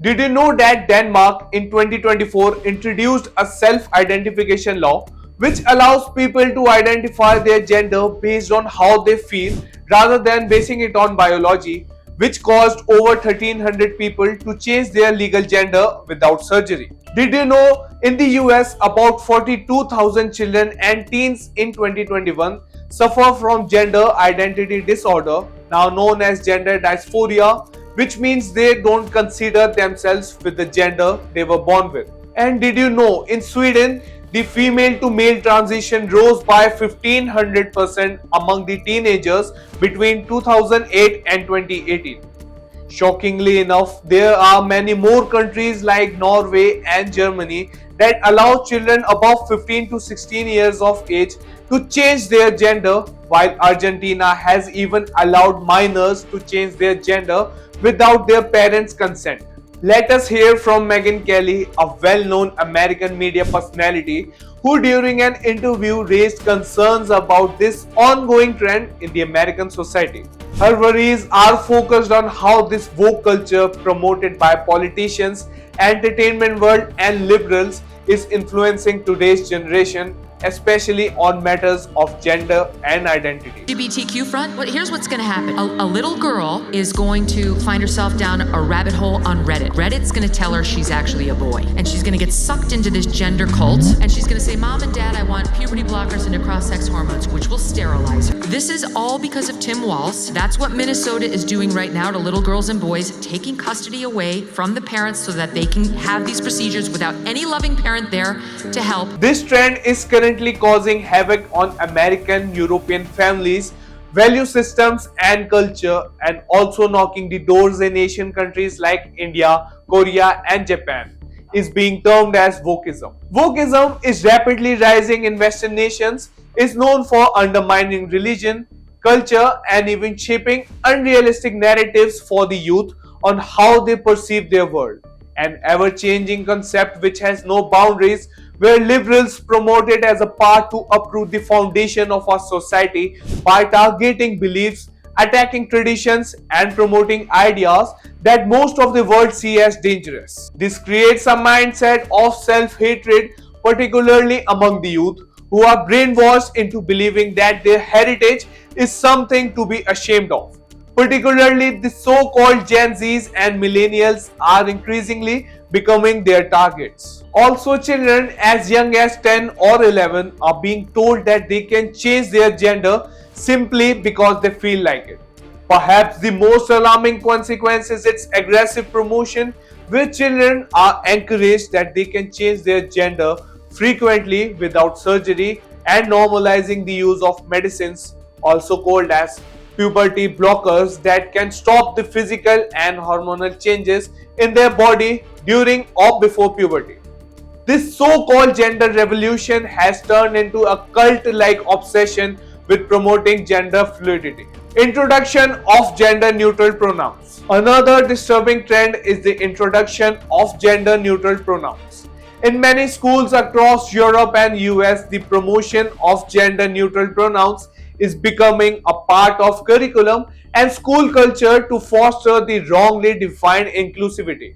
Did you know that Denmark in 2024 introduced a self-identification law which allows people to identify their gender based on how they feel rather than basing it on biology, which caused over 1300 people to change their legal gender without surgery. Did you know in the US about 42,000 children and teens in 2021 suffer from gender identity disorder, now known as gender dysphoria, which means they don't consider themselves with the gender they were born with. And did you know in Sweden, the female to male transition rose by 1500% among the teenagers between 2008 and 2018. Shockingly enough, there are many more countries like Norway and Germany that allow children above 15 to 16 years of age to change their gender, while Argentina has even allowed minors to change their gender without their parents' consent. Let us hear from Megyn Kelly, a well-known American media personality who during an interview raised concerns about this ongoing trend in the American society. Her worries are focused on how this woke culture promoted by politicians, entertainment world and liberals is influencing today's generation, especially on matters of gender and identity. LGBTQ front, well, here's what's going to happen. A little girl is going to find herself down a rabbit hole on Reddit. Reddit's going to tell her she's actually a boy. And she's going to get sucked into this gender cult. And she's going to say, Mom and Dad, I want puberty blockers and cross-sex hormones, which will sterilize her. This is all because of Tim Walz. That's what Minnesota is doing right now to little girls and boys, taking custody away from the parents so that they can have these procedures without any loving parent there to help. This trend is currently causing havoc on American, European families, value systems and culture, and also knocking the doors in Asian countries like India, Korea and Japan, is being termed as wokeism. Wokeism is rapidly rising in Western nations, is known for undermining religion, culture and even shaping unrealistic narratives for the youth on how they perceive their world. An ever-changing concept which has no boundaries, where liberals promote it as a part to uproot the foundation of our society by targeting beliefs, attacking traditions and promoting ideas that most of the world see as dangerous. This creates a mindset of self-hatred, particularly among the youth, who are brainwashed into believing that their heritage is something to be ashamed of. Particularly the so-called Gen Zs and millennials are increasingly becoming their targets. Also, children as young as 10 or 11 are being told that they can change their gender simply because they feel like it. Perhaps the most alarming consequence is its aggressive promotion, where children are encouraged that they can change their gender frequently without surgery, and normalizing the use of medicines, also called as puberty blockers, that can stop the physical and hormonal changes in their body during or before puberty. This so-called gender revolution has turned into a cult-like obsession with promoting gender fluidity. Introduction of gender-neutral pronouns. Another disturbing trend is the introduction of gender-neutral pronouns. In many schools across Europe and US, the promotion of gender-neutral pronouns is becoming a part of curriculum and school culture to foster the wrongly defined inclusivity.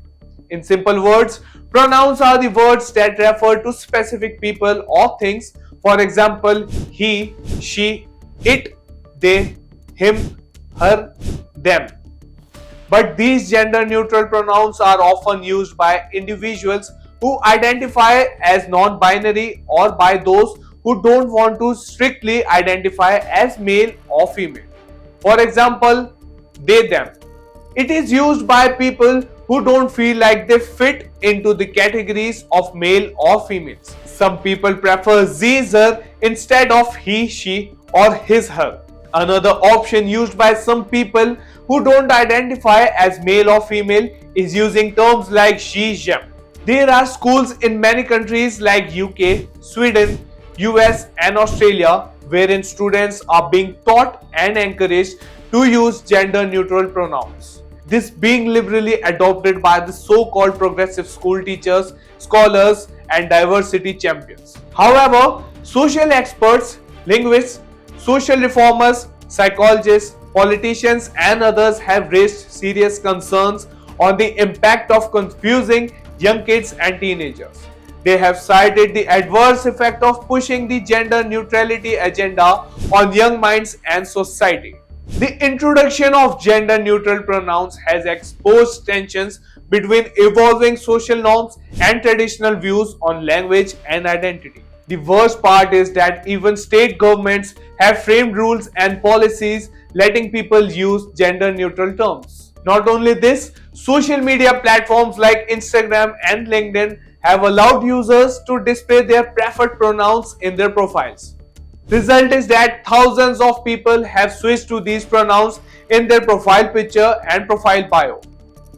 In simple words, pronouns are the words that refer to specific people or things. For example, he, she, it, they, him, her, them. But these gender-neutral pronouns are often used by individuals who identify as non-binary or by those who don't want to strictly identify as male or female. For example, they, them. It is used by people who don't feel like they fit into the categories of male or females. Some people prefer ze, zer instead of he, she or his, her. Another option used by some people who don't identify as male or female is using terms like she, them. There are schools in many countries like UK, Sweden, US and Australia wherein students are being taught and encouraged to use gender-neutral pronouns. This being liberally adopted by the so-called progressive school teachers, scholars and diversity champions. However, social experts, linguists, social reformers, psychologists, politicians and others have raised serious concerns on the impact of confusing young kids and teenagers. They have cited the adverse effect of pushing the gender neutrality agenda on young minds and society. The introduction of gender neutral pronouns has exposed tensions between evolving social norms and traditional views on language and identity. The worst part is that even state governments have framed rules and policies letting people use gender neutral terms. Not only this, social media platforms like Instagram and LinkedIn have allowed users to display their preferred pronouns in their profiles. Result is that thousands of people have switched to these pronouns in their profile picture and profile bio.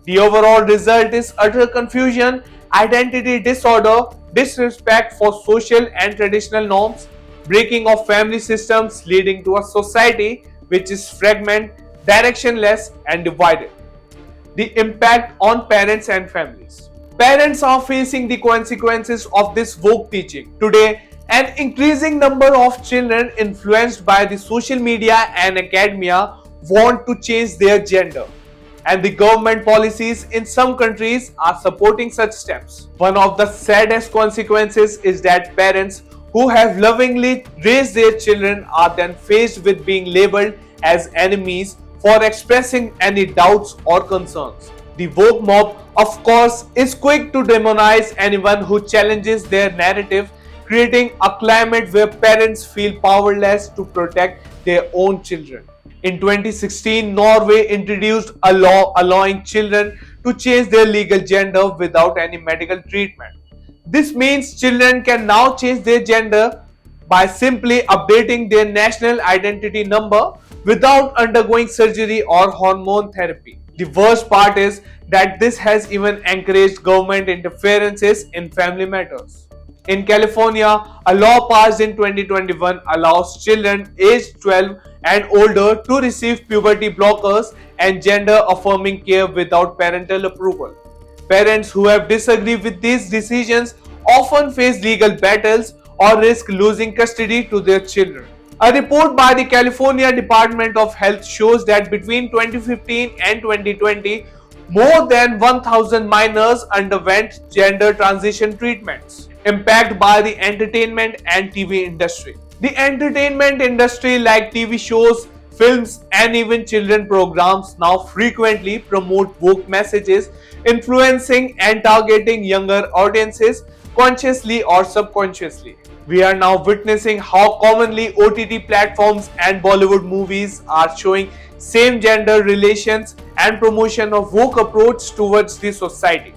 The overall result is utter confusion, identity disorder, disrespect for social and traditional norms, breaking of family systems leading to a society which is fragmented, directionless and divided. The impact on parents and families. Parents are facing the consequences of this woke teaching. Today, an increasing number of children influenced by the social media and academia want to change their gender. And the government policies in some countries are supporting such steps. One of the saddest consequences is that parents who have lovingly raised their children are then faced with being labeled as enemies for expressing any doubts or concerns. The woke mob, of course, is quick to demonize anyone who challenges their narrative, creating a climate where parents feel powerless to protect their own children. In 2016, Norway introduced a law allowing children to change their legal gender without any medical treatment. This means children can now change their gender by simply updating their national identity number without undergoing surgery or hormone therapy. The worst part is that this has even encouraged government interferences in family matters. In California, a law passed in 2021 allows children aged 12 and older to receive puberty blockers and gender affirming care without parental approval. Parents who have disagreed with these decisions often face legal battles or risk losing custody to their children. A report by the California Department of Health shows that between 2015 and 2020, more than 1,000 minors underwent gender transition treatments. Impact by the entertainment and TV industry. The entertainment industry, like TV shows, films, and even children programs, now frequently promote woke messages, influencing and targeting younger audiences consciously or subconsciously. We are now witnessing how commonly OTT platforms and Bollywood movies are showing same gender relations and promotion of woke approach towards the society.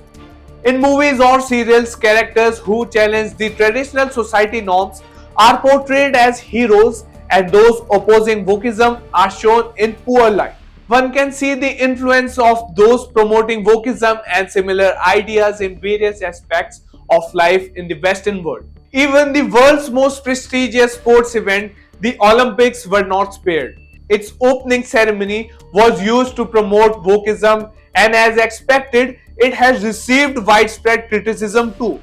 In movies or serials, characters who challenge the traditional society norms are portrayed as heroes, and those opposing wokeism are shown in poor light. One can see the influence of those promoting wokeism and similar ideas in various aspects of life in the Western world. Even the world's most prestigious sports event, the Olympics, were not spared. Its opening ceremony was used to promote wokeism, and as expected, it has received widespread criticism too.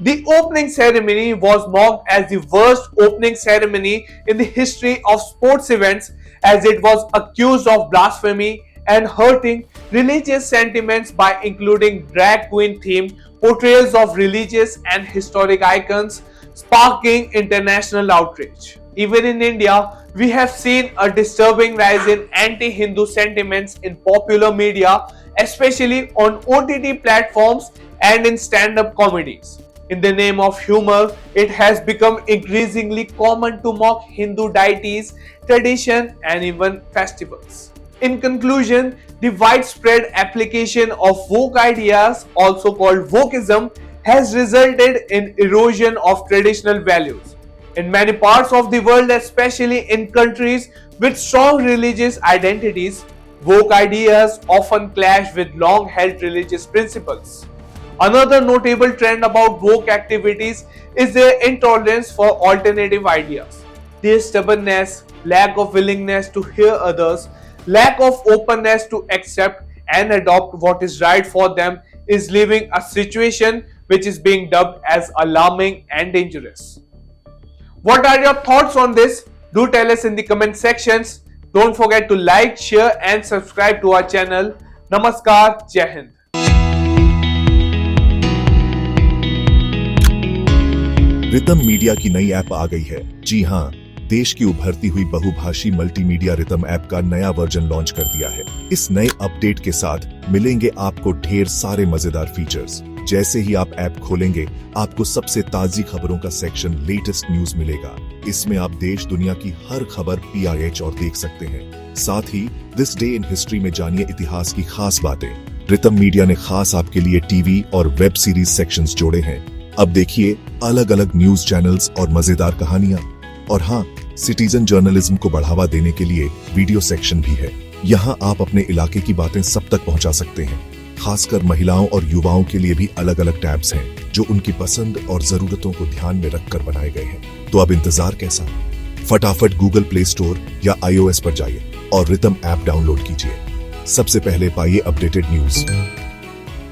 The opening ceremony was mocked as the worst opening ceremony in the history of sports events, as it was accused of blasphemy and hurting religious sentiments by including drag queen themed portrayals of religious and historic icons, sparking international outrage. Even in India, we have seen a disturbing rise in anti-Hindu sentiments in popular media, especially on OTT platforms and in stand-up comedies. In the name of humor, it has become increasingly common to mock Hindu deities, tradition, and even festivals. In conclusion, the widespread application of woke ideas, also called wokeism, has resulted in erosion of traditional values. In many parts of the world, especially in countries with strong religious identities, woke ideas often clash with long-held religious principles. Another notable trend about woke activities is their intolerance for alternative ideas. Their stubbornness, lack of willingness to hear others, lack of openness to accept and adopt what is right for them is leaving a situation which is being dubbed as alarming and dangerous. What are your thoughts on this? Do tell us in the comment sections. Don't forget to like, share and subscribe to our channel. Namaskar, Jai Hind. Ritam media की नई app आ गई है। जी हाँ, देश की उभरती हुई बहुभाषी मल्टीमीडिया रितम ऐप का नया वर्जन लॉन्च कर दिया है। इस नए अपडेट के साथ मिलेंगे आपको ढेर सारे मजेदार फीचर्स। जैसे ही आप ऐप खोलेंगे, आपको सबसे ताजी खबरों का सेक्शन लेटेस्ट न्यूज मिलेगा। इसमें आप देश दुनिया की हर खबर PIH और देख सकते हैं। साथ ही दिस डे इन हिस्ट्री में जानिए इतिहास की खास बातें। रितम मीडिया ने खास आपके लिए टीवी और वेब सीरीज सेक्शंस जोड़े हैं। अब देखिए अलग अलग न्यूज चैनल्स और मजेदार कहानियां। और हाँ, सिटीजन जर्नलिज्म को बढ़ावा देने के लिए वीडियो सेक्शन भी है। यहाँ आप अपने इलाके की बातें सब तक पहुँचा सकते हैं। खासकर महिलाओं और युवाओं के लिए भी अलग अलग टैब्स हैं जो उनकी पसंद और जरूरतों को ध्यान में रखकर बनाए गए हैं। तो अब इंतजार कैसा? फटाफट गूगल प्ले स्टोर या iOS पर जाइए और रितम ऐप डाउनलोड कीजिए। सबसे पहले पाइए अपडेटेड न्यूज।